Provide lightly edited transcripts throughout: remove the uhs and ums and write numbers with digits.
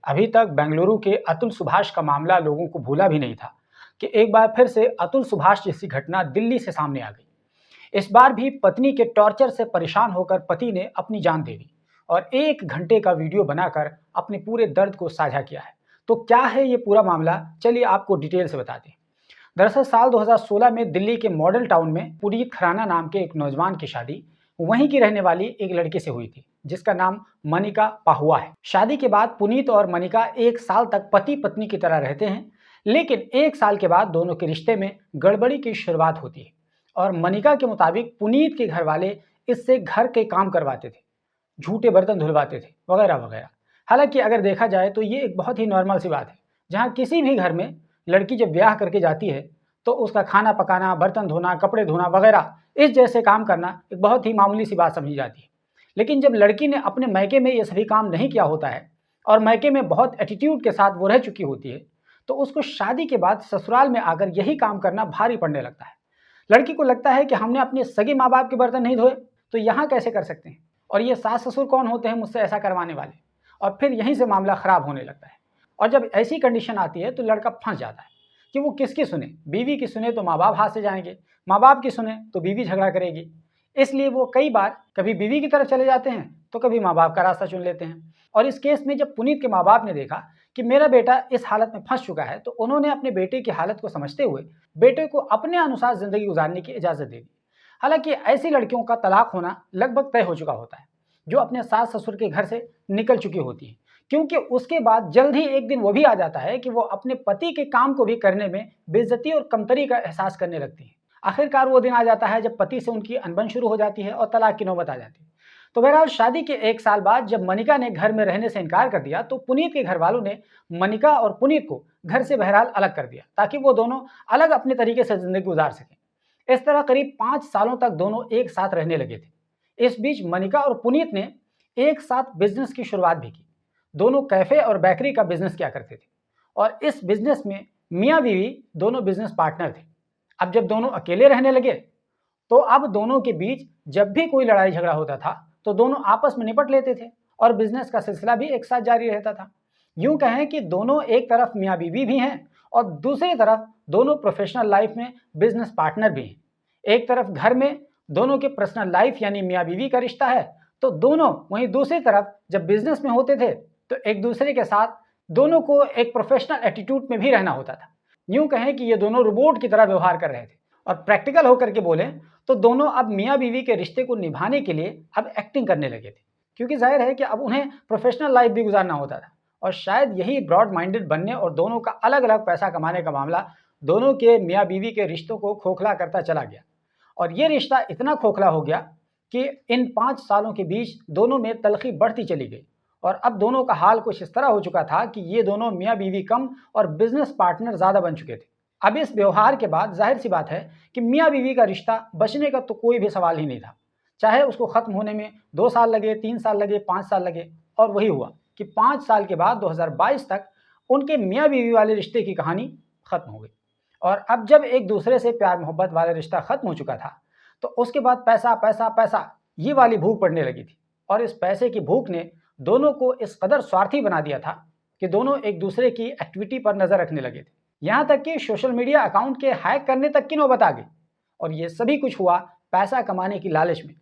अभी तक बेंगलुरु के अतुल सुभाष का मामला लोगों को भूला भी नहीं था कि एक बार फिर से अतुल सुभाष जैसी घटना दिल्ली से सामने आ गई। इस बार भी पत्नी के टॉर्चर से परेशान होकर पति ने अपनी जान दे दी और 1 घंटे का वीडियो बनाकर अपने पूरे दर्द को साझा किया है। तो क्या है ये पूरा मामला, चलिए आपको डिटेल से बताते हैं। दरअसल साल 2016 में दिल्ली के मॉडल टाउन में पुनीत खराना नाम के एक नौजवान की शादी वहीं की रहने वाली एक लड़की से हुई थी जिसका नाम मनिका पाहुआ है। शादी के बाद पुनीत और मनिका 1 साल तक पति पत्नी की तरह रहते हैं, लेकिन 1 साल के बाद दोनों के रिश्ते में गड़बड़ी की शुरुआत होती है और मनिका के मुताबिक पुनीत के घर वाले इससे घर के काम करवाते थे, झूठे बर्तन धुलवाते थे वगैरह वगैरह। हालांकि अगर देखा जाए तो ये एक बहुत ही नॉर्मल सी बात है, जहाँ किसी भी घर में लड़की जब ब्याह करके जाती है तो उसका खाना पकाना, बर्तन धोना, कपड़े धोना वगैरह इस जैसे काम करना एक बहुत ही मामूली सी बात समझी जाती है। लेकिन जब लड़की ने अपने मायके में ये सभी काम नहीं किया होता है और मायके में बहुत एटीट्यूड के साथ वो रह चुकी होती है, तो उसको शादी के बाद ससुराल में आकर यही काम करना भारी पड़ने लगता है। लड़की को लगता है कि हमने अपने सगे माँ बाप के बर्तन नहीं धोए तो यहाँ कैसे कर सकते हैं, और ये सास ससुर कौन होते हैं मुझसे ऐसा करवाने वाले। और फिर यहीं से मामला खराब होने लगता है। और जब ऐसी कंडीशन आती है तो लड़का फंस जाता है कि वो किसकी सुने। बीवी की सुने तो माँ बाप हाथ से जाएंगे, माँ बाप की सुने तो बीवी झगड़ा करेगी। इसलिए वो कई बार कभी बीवी की तरफ चले जाते हैं तो कभी माँ बाप का रास्ता चुन लेते हैं। और इस केस में जब पुनीत के माँ बाप ने देखा कि मेरा बेटा इस हालत में फंस चुका है, तो उन्होंने अपने बेटे की हालत को समझते हुए बेटे को अपने अनुसार जिंदगी गुजारने की इजाज़त दे दी। हालांकि ऐसी लड़कियों का तलाक होना लगभग तय हो चुका होता है, जो अपने सास ससुर के घर से निकल चुकी होती है, क्योंकि उसके बाद जल्द ही एक दिन वो भी आ जाता है कि वो अपने पति के काम को भी करने में बेइज्जती और कमतरी का एहसास करने लगती है। आखिरकार वो दिन आ जाता है जब पति से उनकी अनबन शुरू हो जाती है और तलाक की नौबत आ जाती है। तो बहरहाल शादी के 1 साल बाद जब मनिका ने घर में रहने से इनकार कर दिया तो पुनीत के घर वालों ने मनिका और पुनीत को घर से बहरहाल अलग कर दिया ताकि वो दोनों अलग अपने तरीके से जिंदगी गुजार सकें। इस तरह करीब 5 सालों तक दोनों एक साथ रहने लगे थे। इस बीच मनिका और पुनीत ने एक साथ बिजनेस की शुरुआत भी की। दोनों कैफे और बेकरी का बिजनेस किया करते थे और इस बिजनेस में मियाँ बीवी दोनों बिजनेस पार्टनर थे। अब जब दोनों अकेले रहने लगे तो अब दोनों के बीच जब भी कोई लड़ाई झगड़ा होता था तो दोनों आपस में निपट लेते थे और बिजनेस का सिलसिला भी एक साथ जारी रहता था। यूं कहें कि दोनों एक तरफ मियाँ बीवी भी हैं और दूसरी तरफ दोनों प्रोफेशनल लाइफ में बिजनेस पार्टनर भी हैं। एक तरफ घर में दोनों के पर्सनल लाइफ यानी मियाँ बीवी का रिश्ता है, तो दोनों वहीं दूसरी तरफ जब बिजनेस में होते थे तो एक दूसरे के साथ दोनों को एक प्रोफेशनल एटीट्यूड में भी रहना होता था। यूं कहें कि ये दोनों रोबोट की तरह व्यवहार कर रहे थे। और प्रैक्टिकल होकर के बोलें तो दोनों अब मियाँ बीवी के रिश्ते को निभाने के लिए अब एक्टिंग करने लगे थे, क्योंकि जाहिर है कि अब उन्हें प्रोफेशनल लाइफ भी गुजारना होता था। और शायद यही ब्रॉड माइंडेड बनने और दोनों का अलग अलग पैसा कमाने का मामला दोनों के मियाँ बीवी के रिश्तों को खोखला करता चला गया। और ये रिश्ता इतना खोखला हो गया कि इन 5 सालों के बीच दोनों में तलखी बढ़ती चली गई और अब दोनों का हाल कुछ इस तरह हो चुका था कि ये दोनों मियाँ बीवी कम और बिजनेस पार्टनर ज़्यादा बन चुके थे। अब इस व्यवहार के बाद जाहिर सी बात है कि मियाँ बीवी का रिश्ता बचने का तो कोई भी सवाल ही नहीं था। चाहे उसको ख़त्म होने में 2 साल लगे, 3 साल लगे, 5 साल लगे, और वही हुआ कि 5 साल के बाद 2022 तक उनके मियाँ बीवी वाले रिश्ते की कहानी ख़त्म हो गई। और अब जब एक दूसरे से प्यार मोहब्बत वाला रिश्ता ख़त्म हो चुका था तो उसके बाद पैसा पैसा पैसा ये वाली भूख पड़ने लगी थी। और इस पैसे की भूख ने दोनों को इस कदर स्वार्थी बना दिया था कि दोनों एक दूसरे की एक्टिविटी पर नज़र रखने लगे थे। यहाँ तक कि सोशल मीडिया अकाउंट के हैक करने तक की नौबत आ गई। और ये सभी कुछ हुआ पैसा कमाने की लालच में।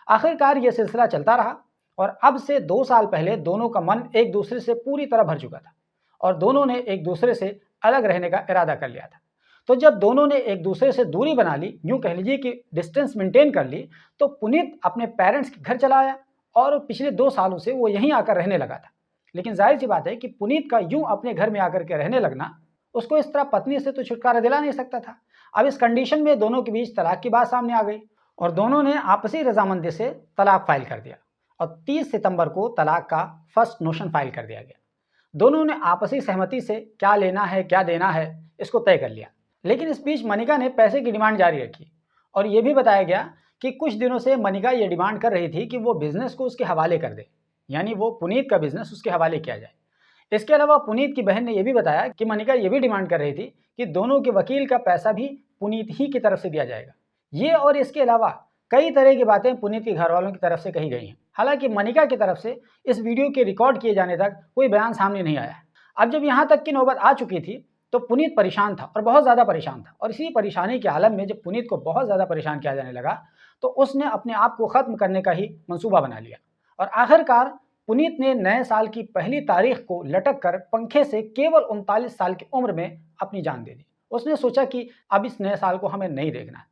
आखिरकार ये सिलसिला चलता रहा और अब से 2 साल पहले दोनों का मन एक दूसरे से पूरी तरह भर चुका था और दोनों ने एक दूसरे से अलग रहने का इरादा कर लिया था। तो जब दोनों ने एक दूसरे से दूरी बना ली, यूँ कह लीजिए कि डिस्टेंस मेंटेन कर ली, तो पुनीत अपने पेरेंट्स के घर चला आया और पिछले 2 सालों से वो यहीं आकर रहने लगा था। लेकिन जाहिर सी बात है कि पुनीत का यूँ अपने घर में आकर के रहने लगना उसको इस तरह पत्नी से तो छुटकारा दिला नहीं सकता था। अब इस कंडीशन में दोनों के बीच तलाक की बात सामने आ गई और दोनों ने आपसी रजामंदी से तलाक फाइल कर दिया और 30 सितंबर को तलाक का फर्स्ट मोशन फाइल कर दिया गया। दोनों ने आपसी सहमति से क्या लेना है क्या देना है इसको तय कर लिया। लेकिन इस बीच मनिका ने पैसे की डिमांड जारी रखी और ये भी बताया गया कि कुछ दिनों से मनिका ये डिमांड कर रही थी कि वो बिजनेस को उसके हवाले कर दे, यानी वो पुनीत का बिजनेस उसके हवाले किया जाए। इसके अलावा पुनीत की बहन ने यह भी बताया कि मनिका ये भी डिमांड कर रही थी कि दोनों के वकील का पैसा भी पुनीत ही की तरफ से दिया जाएगा। ये और इसके अलावा कई तरह की बातें पुनीत के घर वालों की तरफ से कही गई हैं। हालांकि मनिका की तरफ से इस वीडियो के रिकॉर्ड किए जाने तक कोई बयान सामने नहीं आया है। अब जब यहाँ तक की नौबत आ चुकी थी तो पुनीत परेशान था और बहुत ज़्यादा परेशान था, और इसी परेशानी के आलम में जब पुनीत को बहुत ज़्यादा परेशान किया जाने लगा तो उसने अपने आप को ख़त्म करने का ही मंसूबा बना लिया। और आखिरकार पुनीत ने नए साल की पहली तारीख को लटक कर पंखे से केवल 39 साल की उम्र में अपनी जान दे दी। उसने सोचा कि अब इस नए साल को हमें नहीं देखना है।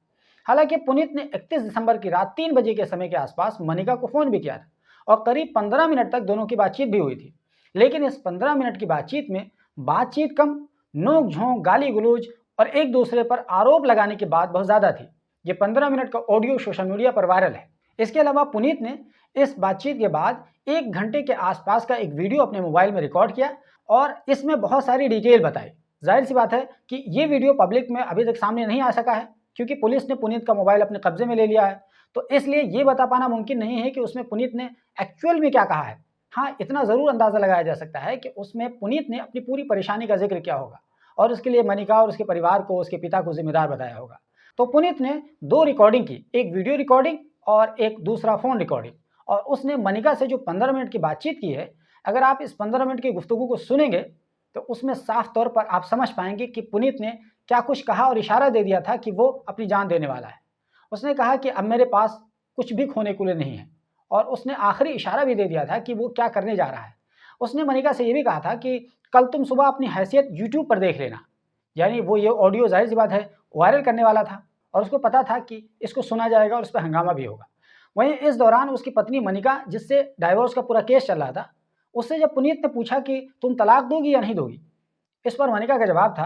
हालांकि पुनीत ने 31 दिसंबर की रात 3 बजे के समय के आसपास मनिका को फ़ोन भी किया था और करीब 15 मिनट तक दोनों की बातचीत भी हुई थी। लेकिन इस 15 मिनट की बातचीत में बातचीत कम, नोक झोंक, गाली गलौज और एक दूसरे पर आरोप लगाने की बात बहुत ज़्यादा थी। ये 15 मिनट का ऑडियो सोशल मीडिया पर वायरल है। इसके अलावा पुनीत ने इस बातचीत के बाद 1 घंटे के आसपास का एक वीडियो अपने मोबाइल में रिकॉर्ड किया और इसमें बहुत सारी डिटेल बताई। जाहिर सी बात है कि ये वीडियो पब्लिक में अभी तक सामने नहीं आ सका है क्योंकि पुलिस ने पुनीत का मोबाइल अपने कब्जे में ले लिया है। तो इसलिए ये बता पाना मुमकिन नहीं है कि उसमें पुनीत ने एक्चुअल में क्या कहा है। हाँ, इतना ज़रूर अंदाज़ा लगाया जा सकता है कि उसमें पुनीत ने अपनी पूरी परेशानी का जिक्र किया होगा और उसके लिए मनिका और उसके परिवार को, उसके पिता को जिम्मेदार बताया होगा। तो पुनीत ने 2 रिकॉर्डिंग की, एक वीडियो रिकॉर्डिंग और एक दूसरा फ़ोन रिकॉर्डिंग, और उसने मनिका से जो 15 मिनट की बातचीत की है, अगर आप इस 15 मिनट की गुफ्तगू को सुनेंगे तो उसमें साफ तौर पर आप समझ पाएंगे कि पुनीत ने क्या कुछ कहा और इशारा दे दिया था कि वो अपनी जान देने वाला है। उसने कहा कि अब मेरे पास कुछ भी खोने के लिए नहीं है, और उसने आखिरी इशारा भी दे दिया था कि वो क्या करने जा रहा है। उसने मनिका से ये भी कहा था कि कल तुम सुबह अपनी हैसियत यूट्यूब पर देख लेना। यानी वो ये ऑडियो जाहिर सी बात है वायरल करने वाला था और उसको पता था कि इसको सुना जाएगा और उस पर हंगामा भी होगा। वहीं इस दौरान उसकी पत्नी मनिका, जिससे डाइवोर्स का पूरा केस चल रहा था, उससे जब पुनीत ने पूछा कि तुम तलाक दोगी या नहीं दोगी, इस पर मनिका का जवाब था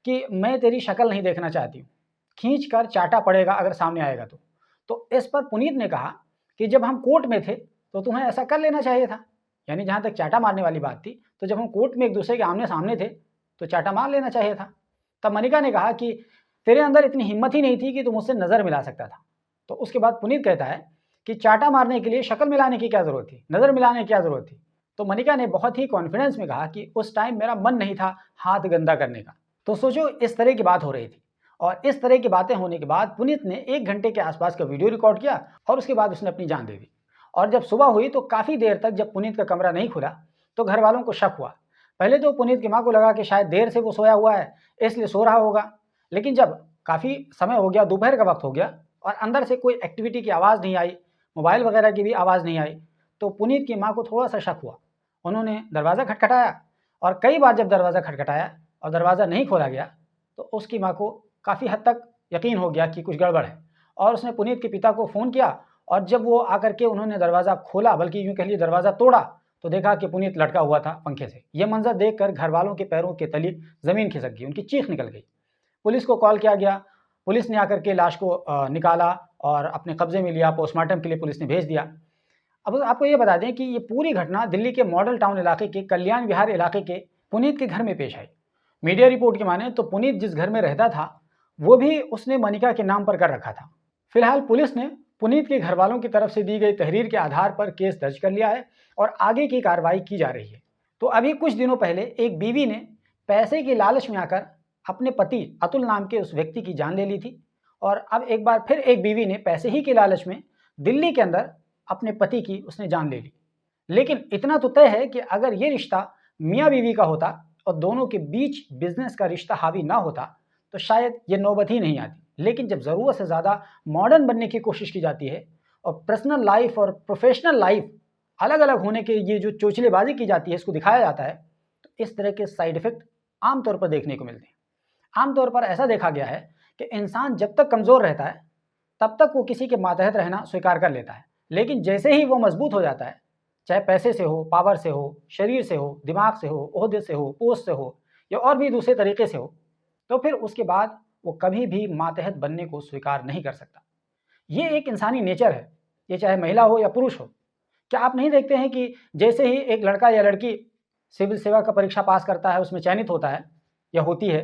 कि मैं तेरी शक्ल नहीं देखना चाहती हूँ, खींच कर चाटा पड़ेगा अगर सामने आएगा तो। तो इस पर पुनीत ने कहा कि जब हम कोर्ट में थे तो तुम्हें ऐसा कर लेना चाहिए था। यानी जहाँ तक चाटा मारने वाली बात थी, तो जब हम कोर्ट में एक दूसरे के आमने सामने थे तो चाटा मार लेना चाहिए था। तब मनिका ने कहा कि तेरे अंदर इतनी हिम्मत ही नहीं थी कि तुम मुझसे नज़र मिला सकता था। तो उसके बाद पुनीत कहता है कि चाटा मारने के लिए शक्ल मिलाने की क्या ज़रूरत थी, नज़र मिलाने की क्या ज़रूरत थी। तो मनिका ने बहुत ही कॉन्फिडेंस में कहा कि उस टाइम मेरा मन नहीं था हाथ गंदा करने का। तो सोचो, इस तरह की बात हो रही थी, और इस तरह की बातें होने के बाद पुनीत ने 1 घंटे के आसपास का वीडियो रिकॉर्ड किया और उसके बाद उसने अपनी जान दे दी। और जब सुबह हुई तो काफ़ी देर तक जब पुनीत का कमरा नहीं खुला तो घर वालों को शक हुआ। पहले तो पुनीत की माँ को लगा कि शायद देर से वो सोया हुआ है, इसलिए सो रहा होगा। लेकिन जब काफ़ी समय हो गया, दोपहर का वक्त हो गया और अंदर से कोई एक्टिविटी की आवाज़ नहीं आई, मोबाइल वगैरह की भी आवाज़ नहीं आई, तो पुनीत की माँ को थोड़ा सा शक हुआ। उन्होंने दरवाज़ा खटखटाया और कई बार जब दरवाज़ा खटखटाया और दरवाज़ा नहीं खोला गया तो उसकी माँ को काफ़ी हद तक यकीन हो गया कि कुछ गड़बड़ है, और उसने पुनीत के पिता को फ़ोन किया। और जब वो आकर के उन्होंने दरवाज़ा खोला, बल्कि यूँ कह लीजिए दरवाज़ा तोड़ा, तो देखा कि पुनीत लटका हुआ था पंखे से। ये मंज़र देखकर घर वालों के पैरों के तले ज़मीन खिसक गई, उनकी चीख निकल गई। पुलिस को कॉल किया गया, पुलिस ने आकर के लाश को निकाला और अपने कब्ज़े में लिया, पोस्टमार्टम के लिए पुलिस ने भेज दिया। अब आपको ये बता दें कि ये पूरी घटना दिल्ली के मॉडल टाउन इलाके के कल्याण विहार इलाके के पुनीत के घर में पेश आई। मीडिया रिपोर्ट की माने तो पुनीत जिस घर में रहता था वो भी उसने मनिका के नाम पर कर रखा था। फिलहाल पुलिस ने पुनीत के घर वालों की तरफ से दी गई तहरीर के आधार पर केस दर्ज कर लिया है और आगे की कार्रवाई की जा रही है। तो अभी कुछ दिनों पहले एक बीवी ने पैसे की लालच में आकर अपने पति अतुल नाम के उस व्यक्ति की जान ले ली थी, और अब एक बार फिर एक बीवी ने पैसे ही की लालच में दिल्ली के अंदर अपने पति की उसने जान ले ली। लेकिन इतना तो तय है कि अगर ये रिश्ता मियाँ बीवी का होता और दोनों के बीच बिजनेस का रिश्ता हावी ना होता तो शायद ये नौबत ही नहीं आती। लेकिन जब ज़रूरत से ज़्यादा मॉडर्न बनने की कोशिश की जाती है और पर्सनल लाइफ और प्रोफेशनल लाइफ अलग अलग होने के ये जो चोचलेबाजी की जाती है, इसको दिखाया जाता है, तो इस तरह के साइड इफ़ेक्ट आमतौर पर देखने को मिलते हैं। आमतौर पर ऐसा देखा गया है कि इंसान जब तक कमज़ोर रहता है तब तक वो किसी के मातहत रहना स्वीकार कर लेता है, लेकिन जैसे ही वो मजबूत हो जाता है, चाहे पैसे से हो, पावर से हो, शरीर से हो, दिमाग से हो, ओहदे से हो, पोस्ट से हो या और भी दूसरे तरीके से हो, तो फिर उसके बाद वो कभी भी मातहत बनने को स्वीकार नहीं कर सकता। ये एक इंसानी नेचर है, ये चाहे महिला हो या पुरुष हो। क्या आप नहीं देखते हैं कि जैसे ही एक लड़का या लड़की सिविल सेवा का परीक्षा पास करता है, उसमें चयनित होता है या होती है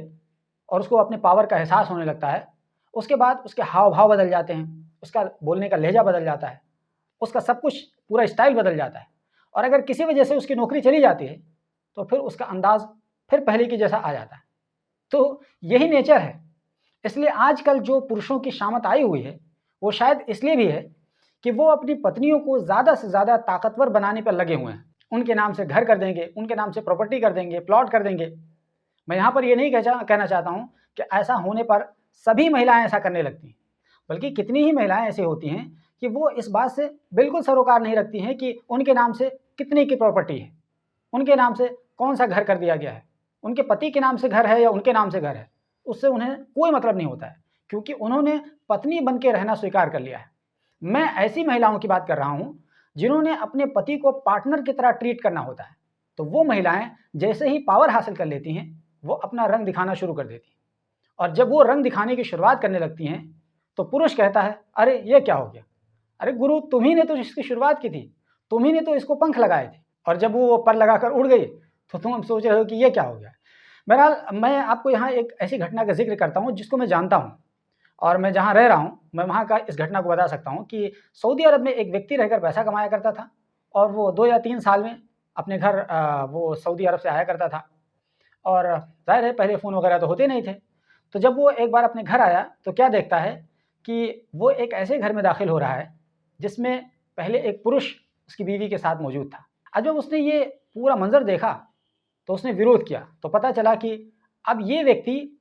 और उसको अपने पावर का एहसास होने लगता है, उसके बाद उसके हाव भाव बदल जाते हैं, उसका बोलने का लहजा बदल जाता है, उसका सब कुछ पूरा स्टाइल बदल जाता है, और अगर किसी वजह से उसकी नौकरी चली जाती है तो फिर उसका अंदाज़ फिर पहले की जैसा आ जाता है। तो यही नेचर है। इसलिए आजकल जो पुरुषों की शामत आई हुई है वो शायद इसलिए भी है कि वो अपनी पत्नियों को ज़्यादा से ज़्यादा ताकतवर बनाने पर लगे हुए हैं। उनके नाम से घर कर देंगे, उनके नाम से प्रॉपर्टी कर देंगे, प्लॉट कर देंगे। मैं यहाँ पर ये नहीं कहना चाहता हूँ कि ऐसा होने पर सभी महिलाएं ऐसा करने लगती हैं, बल्कि कितनी ही महिलाएं ऐसी होती हैं कि वो इस बात से बिल्कुल सरोकार नहीं रखती हैं कि उनके नाम से कितने की प्रॉपर्टी है, उनके नाम से कौन सा घर कर दिया गया है, उनके पति के नाम से घर है या उनके नाम से घर है, उससे उन्हें कोई मतलब नहीं होता है, क्योंकि उन्होंने पत्नी बन के रहना स्वीकार कर लिया है। मैं ऐसी महिलाओं की बात कर रहा हूँ जिन्होंने अपने पति को पार्टनर की तरह ट्रीट करना होता है। तो वो महिलाएं जैसे ही पावर हासिल कर लेती हैं, वो अपना रंग दिखाना शुरू कर देती हैं, और जब वो रंग दिखाने की शुरुआत करने लगती हैं तो पुरुष कहता है, अरे ये क्या हो गया, अरे गुरु तुम्ही ने तो इसकी शुरुआत की थी, तुम्ही ने तो इसको पंख लगाए थे, और जब वो पर लगाकर उड़ गई तो तुम सोच रहे हो कि ये क्या हो गया। बहरहाल मैं आपको यहाँ एक ऐसी घटना का जिक्र करता हूँ जिसको मैं जानता हूँ, और मैं जहाँ रह रहा हूँ मैं वहाँ का इस घटना को बता सकता हूँ कि सऊदी अरब में एक व्यक्ति रहकर पैसा कमाया करता था, और वो 2 या 3 साल में अपने घर वो सऊदी अरब से आया करता था। और ज़ाहिर है पहले फ़ोन वगैरह तो होते नहीं थे। तो जब वो एक बार अपने घर आया तो क्या देखता है कि वो एक ऐसे घर में दाखिल हो रहा है जिसमें पहले एक पुरुष उसकी बीवी के साथ मौजूद था। अब जब उसने ये पूरा मंज़र देखा तो उसने विरोध किया, तो पता चला कि अब ये व्यक्ति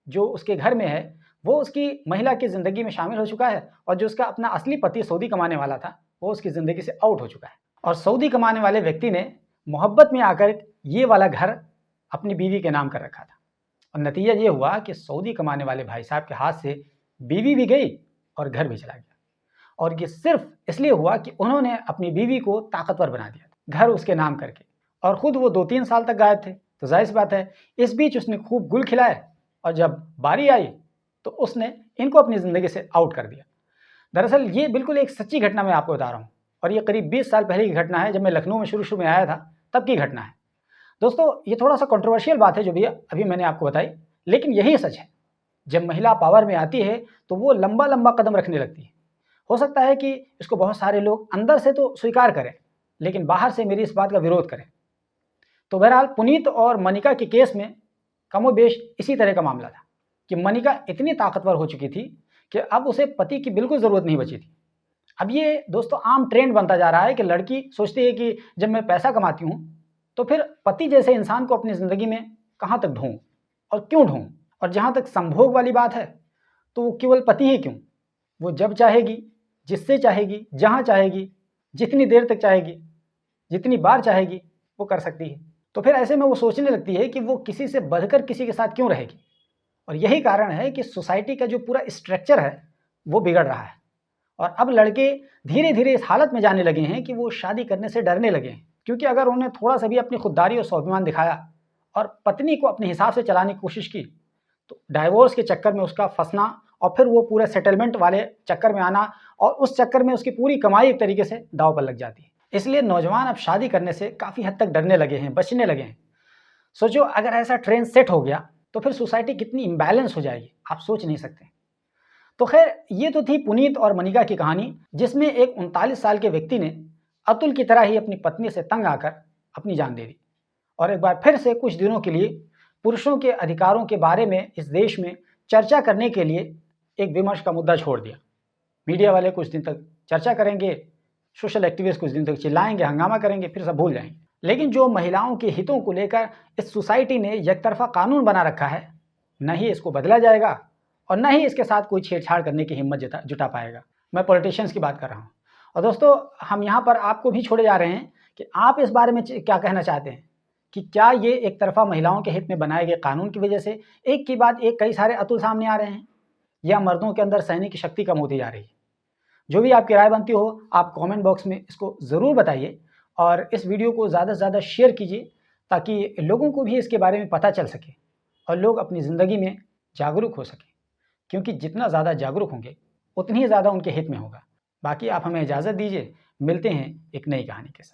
जो उसके घर में है वो उसकी महिला की ज़िंदगी में शामिल हो चुका है, और जो उसका अपना असली पति सऊदी कमाने वाला था वो उसकी ज़िंदगी से आउट हो चुका है। और सऊदी कमाने वाले व्यक्ति ने मोहब्बत में आकर ये वाला घर अपनी बीवी के नाम कर रखा था, और नतीजा ये हुआ कि सऊदी कमाने वाले भाई साहब के हाथ से बीवी भी गई और घर भी चला गया। और ये सिर्फ इसलिए हुआ कि उन्होंने अपनी बीवी को ताकतवर बना दिया, घर उसके नाम करके, और ख़ुद वो 2-3 साल तक गायब थे। तो जाहिर सी बात है इस बीच उसने खूब गुल खिलाए, और जब बारी आई तो उसने इनको अपनी ज़िंदगी से आउट कर दिया। दरअसल ये बिल्कुल एक सच्ची घटना मैं आपको बता रहा हूँ, और ये करीब 20 साल पहले की घटना है, जब मैं लखनऊ में शुरू में आया था तब की घटना है। दोस्तों ये थोड़ा सा कंट्रोवर्शियल बात है जो भी अभी मैंने आपको बताई, लेकिन यही सच है। जब महिला पावर में आती है तो वो लंबा लंबा कदम रखने लगती है। हो सकता है कि इसको बहुत सारे लोग अंदर से तो स्वीकार करें, लेकिन बाहर से मेरी इस बात का विरोध करें। तो बहरहाल पुनीत और मनिका के केस में कमोबेश इसी तरह का मामला था कि मनिका इतनी ताकतवर हो चुकी थी कि अब उसे पति की बिल्कुल ज़रूरत नहीं बची थी। अब ये दोस्तों आम ट्रेंड बनता जा रहा है कि लड़की सोचती है कि जब मैं पैसा कमाती हूँ तो फिर पति जैसे इंसान को अपनी ज़िंदगी में कहाँ तक ढूंढूं और क्यों ढूंढूं। और जहाँ तक संभोग वाली बात है तो वो केवल पति ही क्यों, वो जब चाहेगी, जिससे चाहेगी, जहाँ चाहेगी, जितनी देर तक चाहेगी, जितनी बार चाहेगी वो कर सकती है। तो फिर ऐसे में वो सोचने लगती है कि वो किसी से बढ़कर किसी के साथ क्यों रहेगी। और यही कारण है कि सोसाइटी का जो पूरा स्ट्रक्चर है वो बिगड़ रहा है, और अब लड़के धीरे धीरे इस हालत में जाने लगे हैं कि वो शादी करने से डरने लगे हैं, क्योंकि अगर उन्हें थोड़ा सा भी अपनी खुददारी और स्वाभिमान दिखाया और पत्नी को अपने हिसाब से चलाने की कोशिश की तो डाइवोर्स के चक्कर में उसका फंसना, और फिर वो पूरे सेटलमेंट वाले चक्कर में आना, और उस चक्कर में उसकी पूरी कमाई एक तरीके से दांव पर लग जाती है। इसलिए नौजवान अब शादी करने से काफ़ी हद तक डरने लगे हैं, बचने लगे हैं। सोचो अगर ऐसा ट्रेंड सेट हो गया तो फिर सोसाइटी कितनी इम्बैलेंस हो जाएगी, आप सोच नहीं सकते। तो खैर ये तो थी पुनीत और मनिका की कहानी, जिसमें एक 39 साल के व्यक्ति ने अतुल की तरह ही अपनी पत्नी से तंग आकर अपनी जान दे दी, और एक बार फिर से कुछ दिनों के लिए पुरुषों के अधिकारों के बारे में इस देश में चर्चा करने के लिए एक विमर्श का मुद्दा छोड़ दिया। मीडिया वाले कुछ दिन तक चर्चा करेंगे, सोशल एक्टिविस्ट कुछ दिन तक चिल्लाएंगे, हंगामा करेंगे, फिर सब भूल जाएंगे। लेकिन जो महिलाओं के हितों को लेकर इस सोसाइटी ने एकतरफा कानून बना रखा है, न ही इसको बदला जाएगा और न ही इसके साथ कोई छेड़छाड़ करने की हिम्मत जुटा पाएगा। मैं पॉलिटिशियंस की बात कर रहा हूँ। और दोस्तों हम यहाँ पर आपको भी छोड़े जा रहे हैं कि आप इस बारे में क्या कहना चाहते हैं कि क्या ये एक तरफा महिलाओं के हित में बनाए गए कानून की वजह से एक के बाद एक कई सारे अतुल सामने आ रहे हैं, या मर्दों के अंदर सहने की शक्ति कम होती जा रही है। जो भी आपकी राय बनती हो आप कमेंट बॉक्स में इसको ज़रूर बताइए, और इस वीडियो को ज़्यादा से ज़्यादा शेयर कीजिए ताकि लोगों को भी इसके बारे में पता चल सके और लोग अपनी ज़िंदगी में जागरूक हो सकें, क्योंकि जितना ज़्यादा जागरूक होंगे उतनी ही ज़्यादा उनके हित में होगा। बाकी आप हमें इजाज़त दीजिए, मिलते हैं एक नई कहानी के साथ।